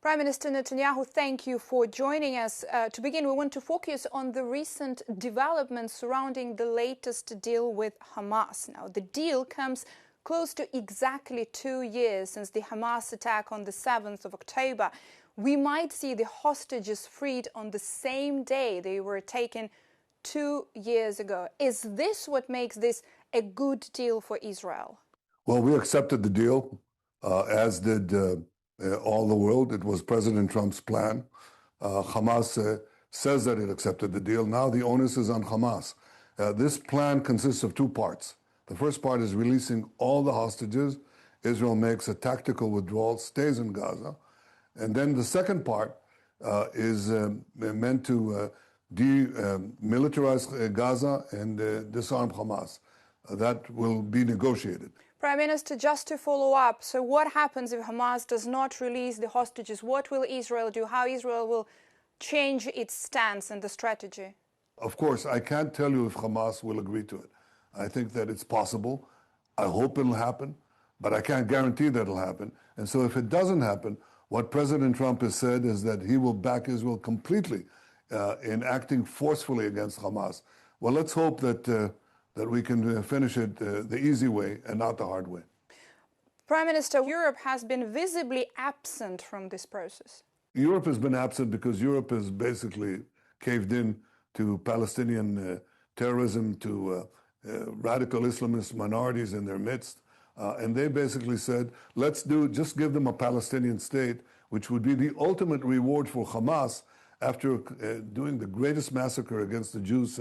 Prime Minister Netanyahu, thank you for joining us. To begin, we want to focus on the recent developments surrounding the latest deal with Hamas. Now, the deal comes close to exactly 2 years since the Hamas attack on the 7th of October. We might see the hostages freed on the same day they were taken 2 years ago. Is this what makes this a good deal for Israel? Well, we accepted the deal, as did all the world. It was President Trump's plan. Hamas says that it accepted the deal. Now the onus is on Hamas. This plan consists of 2 parts. The first part is releasing all the hostages. Israel makes a tactical withdrawal, stays in Gaza. And then the second part is meant to demilitarize Gaza and disarm Hamas. That will be negotiated. Prime Minister, just to follow up, so what happens if Hamas does not release the hostages? What will Israel do? How Israel will change its stance and the strategy? Of course, I can't tell you if Hamas will agree to it. I think that it's possible. I hope it'll happen, but I can't guarantee that it'll happen. And so if it doesn't happen, what President Trump has said is that he will back Israel completely in acting forcefully against Hamas. Well, let's hope that we can finish it the easy way and not the hard way. Prime Minister, Europe has been visibly absent from this process. Europe has been absent because Europe has basically caved in to Palestinian terrorism, to radical Islamist minorities in their midst. And they basically said, just give them a Palestinian state, which would be the ultimate reward for Hamas after doing the greatest massacre against the Jews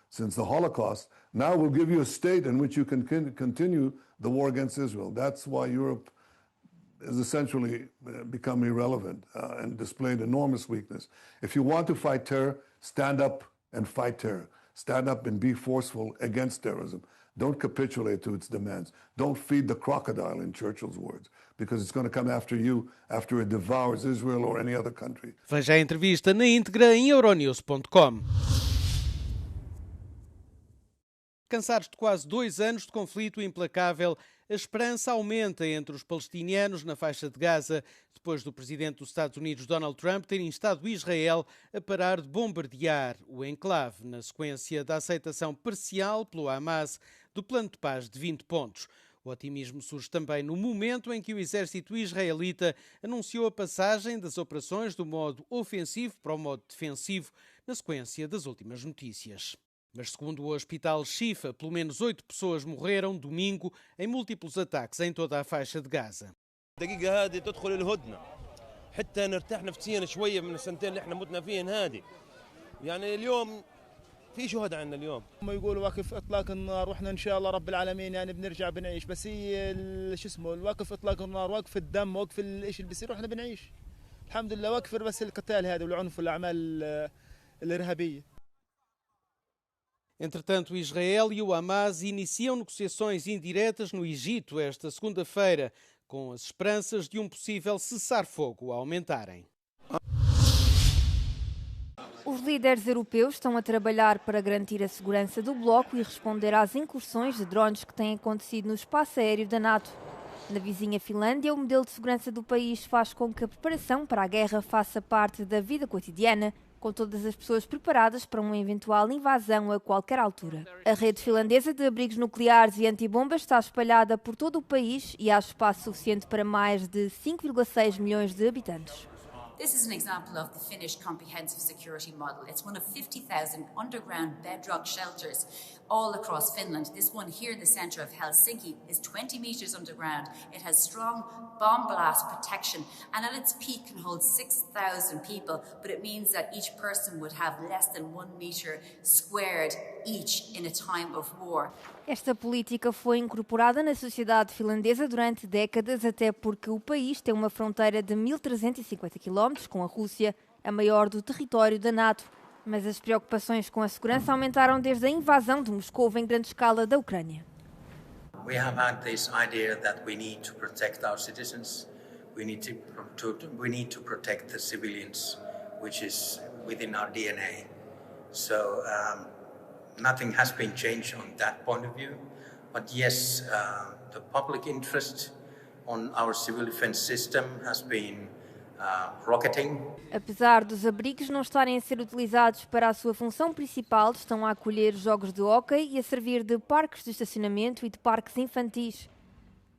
since the Holocaust. Now we'll give you a state in which you can continue the war against Israel. That's why Europe has essentially become irrelevant and displayed enormous weakness. If you want to fight terror, stand up and fight terror. Stand up and be forceful against terrorism. Don't capitulate to its demands. Don't feed the crocodile, in Churchill's words, because it's going to come after you after it devours Israel or any other country. Veja a entrevista na íntegra em euronews.com. Cansados de quase 2 anos de conflito implacável, a esperança aumenta entre os palestinianos na faixa de Gaza, depois do presidente dos Estados Unidos, Donald Trump, ter instado Israel a parar de bombardear o enclave, na sequência da aceitação parcial pelo Hamas do plano de paz de 20 pontos. O otimismo surge também no momento em que o exército israelita anunciou a passagem das operações do modo ofensivo para o modo defensivo, na sequência das últimas notícias. Mas, segundo o Hospital Shifa, pelo menos 8 pessoas morreram domingo em múltiplos ataques em toda a faixa de Gaza. الدقيقة هذه تدخل الهدنة حتى نرتاح نفسيا شوية من السنتين اللي احنا متنا فيهن هذه. يعني اليوم في شهداء عندنا اليوم. هم يقولوا واقف اطلاق النار واحنا ان شاء الله رب العالمين يعني بنرجع بنعيش بس هي شو اسمه الوقف اطلاق النار وقف الدم وقف الشيء اللي بيصير واحنا بنعيش. الحمد لله وقف بس القتال هذا والعنف والاعمال الارهابية. Entretanto, Israel e o Hamas iniciam negociações indiretas no Egito esta segunda-feira, com as esperanças de um possível cessar-fogo a aumentarem. Os líderes europeus estão a trabalhar para garantir a segurança do bloco e responder às incursões de drones que têm acontecido no espaço aéreo da NATO. Na vizinha Finlândia, o modelo de segurança do país faz com que a preparação para a guerra faça parte da vida cotidiana, com todas as pessoas preparadas para uma eventual invasão a qualquer altura. A rede finlandesa de abrigos nucleares e antibombas está espalhada por todo o país e há espaço suficiente para mais de 5,6 milhões de habitantes. This is an example of the Finnish comprehensive security model. It's one of 50,000 underground bedrock shelters all across Finland. This one here in the centre of Helsinki is 20 metres underground. It has strong bomb blast protection and at its peak can hold 6,000 people, but it means that each person would have less than 1 metre squared each in a time of war. Esta política foi incorporada na sociedade finlandesa durante décadas, até porque o país tem uma fronteira de 1.350 km com a Rússia, a maior do território da NATO. Mas as preocupações com a segurança aumentaram desde a invasão de Moscou em grande escala da Ucrânia. We have had this idea that we need to protect our citizens, we need to protect the civilians, which is within our DNA. So nothing has been changed on that point of view, but yes, the public interest on our civil defense system has been rocketing. Apesar dos abrigos não estarem a ser utilizados para a sua função principal, estão a acolher jogos de hóquei e a servir de parques de estacionamento e de parques infantis.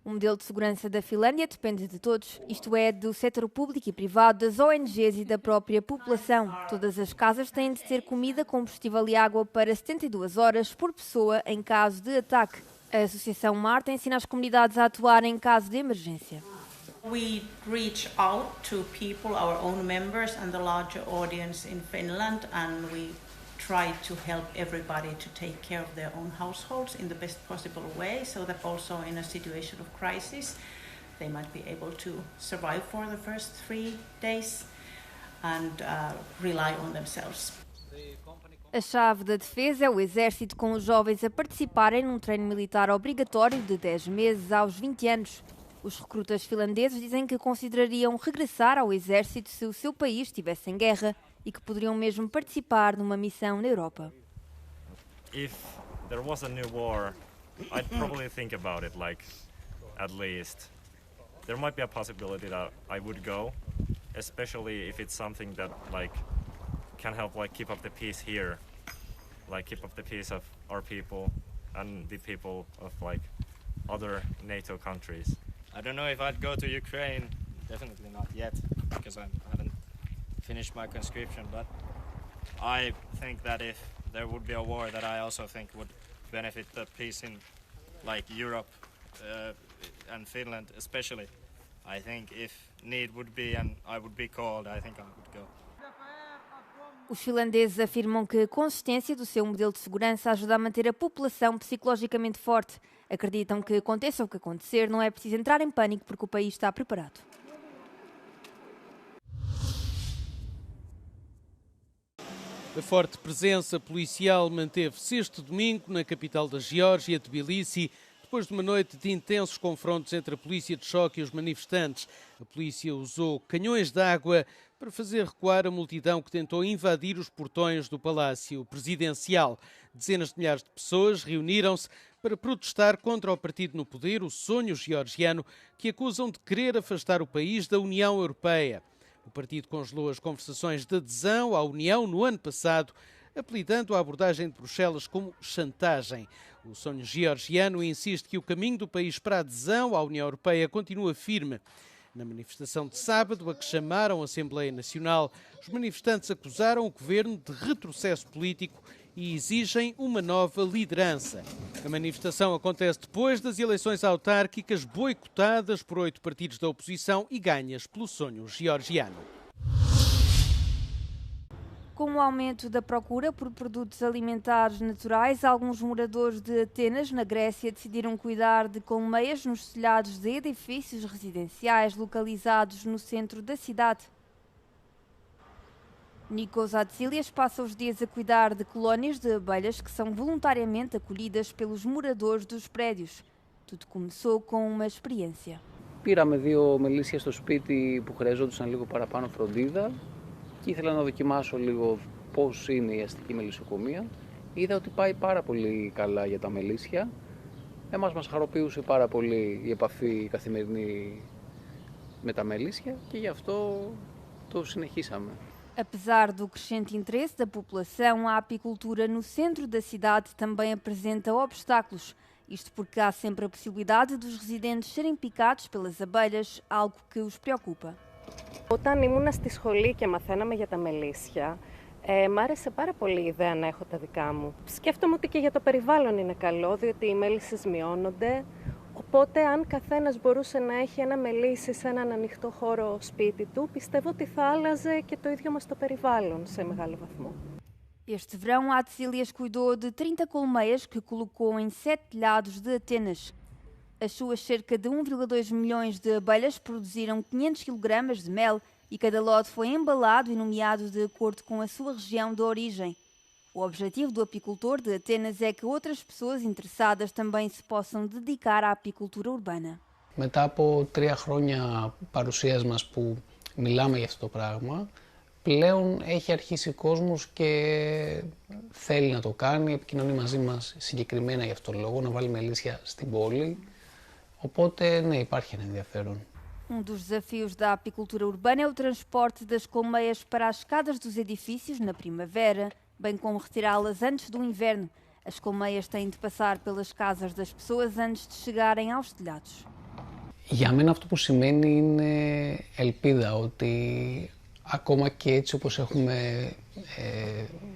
O modelo de segurança da Finlândia depende de todos, isto é, do setor público e privado, das ONGs e da própria população. Todas as casas têm de ter comida, combustível e água para 72 horas por pessoa em caso de ataque. A Associação Marta ensina as comunidades a atuar em caso de emergência. We reach out to people, our own members and the larger audience in Finland, and we try to help everybody to take care of their own households in the best possible way, so that also in a situation of crisis they might be able to survive for the first 3 days and rely on themselves. A chave da defesa é o exército, com os jovens a participarem num treino militar obrigatório de 10 meses aos 20 anos. Os recrutas finlandeses dizem que considerariam regressar ao exército se o seu país estivesse em guerra e que poderiam mesmo participar numa missão na Europa. If there was a new war, I'd probably think about it, like, at least. There might be a possibility that I would go, especially if it's something that, like, can help, like, keep up the peace here, like, keep up the peace of our people and the people of, like, other NATO countries. I don't know if I'd go to Ukraine, definitely not yet, because I haven't finished my conscription, but I think that if there would be a war that I also think would benefit the peace in, like, Europe and Finland especially, I think if need would be and I would be called, I think I would go. Os finlandeses afirmam que a consistência do seu modelo de segurança ajuda a manter a população psicologicamente forte. Acreditam que aconteça o que acontecer, não é preciso entrar em pânico porque o país está preparado. A forte presença policial manteve-se este domingo na capital da Geórgia, Tbilisi, depois de uma noite de intensos confrontos entre a polícia de choque e os manifestantes. A polícia usou canhões de água para fazer recuar a multidão que tentou invadir os portões do Palácio Presidencial. Dezenas de milhares de pessoas reuniram-se para protestar contra o partido no poder, o Sonho Georgiano, que acusam de querer afastar o país da União Europeia. O partido congelou as conversações de adesão à União no ano passado, apelidando a abordagem de Bruxelas como chantagem. O Sonho Georgiano insiste que o caminho do país para a adesão à União Europeia continua firme. Na manifestação de sábado, a que chamaram Assembleia Nacional, os manifestantes acusaram o governo de retrocesso político e exigem uma nova liderança. A manifestação acontece depois das eleições autárquicas boicotadas por 8 partidos da oposição e ganhas pelo Sonho Georgiano. Com o aumento da procura por produtos alimentares naturais, alguns moradores de Atenas, na Grécia, decidiram cuidar de colmeias nos telhados de edifícios residenciais localizados no centro da cidade. Nikos Atsilias passa os dias a cuidar de colónias de abelhas que são voluntariamente acolhidas pelos moradores dos prédios. Tudo começou com uma experiência. Πήραμε 2 μελίσια στο σπίτι που χρειαζόντουσαν λίγο παραπάνω φροντίδα και ήθελα να δοκιμάσω λίγο πώς είναι η αστική μελισσοκομεία. Είδα ότι πάει πάρα πολύ καλά για τα μελίσια. Μας χαροποιούσε πάρα πολύ η επαφή καθημερινή με τα μελίσια και γι' αυτό το συνεχίσαμε. Apesar do crescente interesse da população, a apicultura no centro da cidade também apresenta obstáculos. Isto porque há sempre a possibilidade dos residentes serem picados pelas abelhas, algo que os preocupa. Όταν ήμουν στη σχολή και μαθαίναμε για τα μελίσια, μ' άρεσε πάρα πολύ η ιδέα να έχω τα δικά μου. Σκέφτομαι ότι και για το περιβάλλον είναι καλό, διότι οι μέλισσες μειώνονται. Οπότε, αν καθένας μπορούσε να έχει ένα μελίσι σε έναν ανοιχτό χώρο σπίτι του, πιστεύω ότι θα άλλαζε και το ίδιο μας το περιβάλλον σε μεγάλο βαθμό. Este verão, Atsilias cuidou de 30 colmeias que colocou em 7 telhados de Atenas. As suas cerca de 1,2 milhões de abelhas produziram 500 kg de mel e cada lote foi embalado e nomeado de acordo com a sua região de origem. O objetivo do apicultor de Atenas é que outras pessoas interessadas também se possam dedicar à apicultura urbana. Μετά από 3 χρόνια παρουσίας μας που μιλάμε για αυτό το πράγμα, πλέον έχει αρχίσει κόσμος και θέλει να το κάνει, επικοινωνεί μαζί μας συγκεκριμένα για αυτόν τον λόγο, να βάλει μελίσια στην πόλη. Οπότε, ναι, υπάρχει ένα ενδιαφέρον. Um dos desafios da apicultura urbana é o transporte das colmeias para as escadas dos edifícios na primavera, bem como retirá-las antes do inverno. As colmeias têm de passar pelas casas das pessoas antes de chegarem aos telhados. Για μένα αυτό που σημαίνει είναι ελπίδα ότι ακόμα και έτσι όπως έχουμε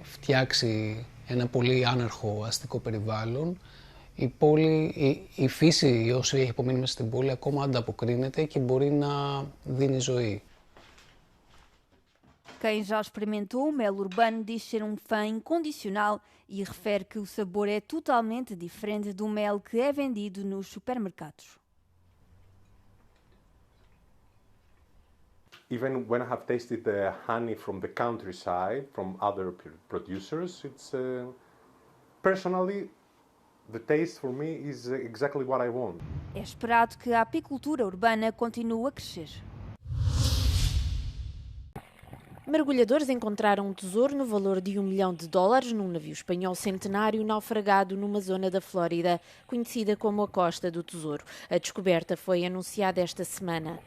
φτιάξει ένα πολύ άναρχο αστικό περιβάλλον, η πόλη, η φύση όσο έχει απομείνει μέσα στην πόλη ακόμα ανταποκρίνεται και μπορεί να δίνει ζωή. Quem já experimentou o mel urbano diz ser um fã incondicional e refere que o sabor é totalmente diferente do mel que é vendido nos supermercados. Even when I have tasted the honey from the countryside, from other producers, it's personally the taste for me is exactly what I want. É esperado que a apicultura urbana continue a crescer. Mergulhadores encontraram um tesouro no valor de $1 milhão num navio espanhol centenário naufragado numa zona da Flórida, conhecida como a Costa do Tesouro. A descoberta foi anunciada esta semana.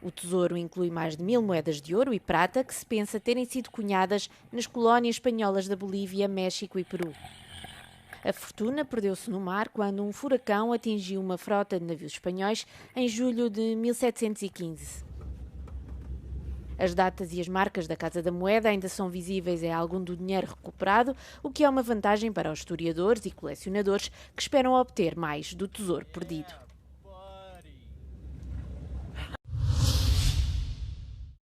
O tesouro inclui mais de 1000 moedas de ouro e prata que se pensa terem sido cunhadas nas colónias espanholas da Bolívia, México e Peru. A fortuna perdeu-se no mar quando um furacão atingiu uma frota de navios espanhóis em julho de 1715. As datas e as marcas da Casa da Moeda ainda são visíveis em algum do dinheiro recuperado, o que é uma vantagem para os historiadores e colecionadores que esperam obter mais do tesouro perdido.